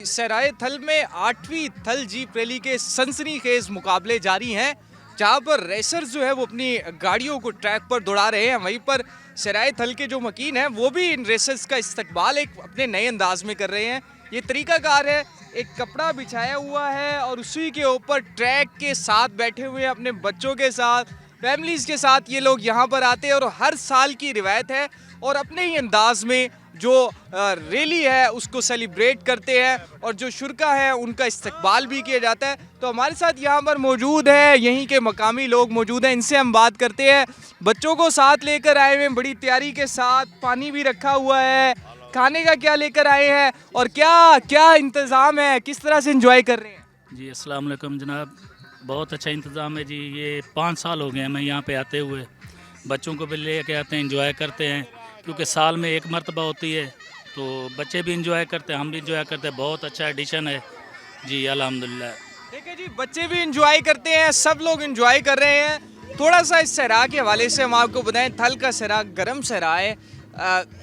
सराय थल में 8वीं थल जीप रैली के सनसनीखेज मुकाबले जारी हैं, जहां पर रेसर्स जो है वो अपनी गाड़ियों को ट्रैक पर दौड़ा रहे हैं। वहीं पर सराय थल के जो मकीन हैं वो भी इन रेसर्स का इस्तकबाल एक अपने नए अंदाज में कर रहे हैं। ये तरीकाकार है, एक कपड़ा बिछाया हुआ है और उसी के ऊपर ट्रैक के साथ बैठे हुए अपने बच्चों के साथ, फैमिलीज के साथ ये लोग यहाँ पर आते हैं और हर साल की रिवायत है और अपने ही अंदाज में जो रैली है उसको सेलिब्रेट करते हैं और जो शुरका है उनका इस्तकबाल भी किया जाता है। तो हमारे साथ यहाँ पर मौजूद है यहीं के मकामी लोग मौजूद हैं, इनसे हम बात करते हैं। बच्चों को साथ लेकर आए हुए हैं बड़ी तैयारी के साथ, पानी भी रखा हुआ है, खाने का क्या लेकर आए हैं और क्या क्या इंतज़ाम है, किस तरह से एंजॉय कर रहे हैं? जी अस्सलाम वालेकुम जनाब, बहुत अच्छा इंतज़ाम है जी। ये 5 साल हो गए हैं मैं यहाँ पे आते हुए, बच्चों को भी ले के आते हैं, इंजॉय करते हैं क्योंकि साल में एक मरतबा होती है तो बच्चे भी इंजॉय करते हैं, हम भी इंजॉय करते हैं। बहुत अच्छा एडिशन है जी, अल्हम्दुलिल्लाह। देखिए जी, बच्चे भी इंजॉय करते हैं, सब लोग इंजॉय कर रहे हैं। थोड़ा सा इस सहरा के हवाले से हम आपको बताएं, थल का सहरा गर्म सहरा है,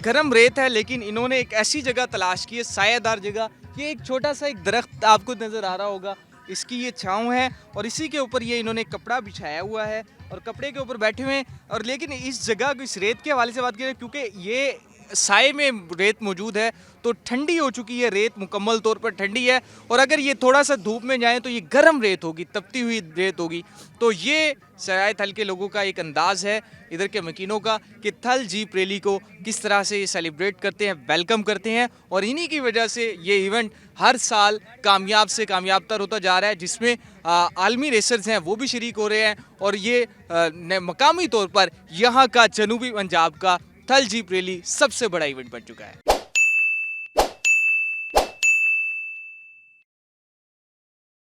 गर्म रेत है, लेकिन इन्होंने एक ऐसी जगह तलाश की है, सायादार जगह। ये एक छोटा सा एक दरख्त आपको नज़र आ रहा होगा, इसकी ये छाँव है और इसी के ऊपर ये इन्होंने कपड़ा बिछाया हुआ है और कपड़े के ऊपर बैठे हुए हैं। और लेकिन इस जगह को, इस रेत के हवाले से बात करें, क्योंकि ये साए में रेत मौजूद है तो ठंडी हो चुकी है, रेत मुकम्मल तौर पर ठंडी है और अगर ये थोड़ा सा धूप में जाए तो ये गर्म रेत होगी, तपती हुई रेत होगी। तो ये सराय थल के लोगों का एक अंदाज है, इधर के मकीनों का, कि थल जीप रैली को किस तरह से ये सेलिब्रेट करते हैं, वेलकम करते हैं और इन्हीं की वजह से ये इवेंट हर साल कामयाब से कामयाब तर होता जा रहा है, जिसमें आलमी रेसर्स हैं वो भी शरीक हो रहे हैं और ये मकामी तौर पर यहाँ का जनूबी पंजाब का थल जीप रैली सबसे बड़ा इवेंट बन चुका है।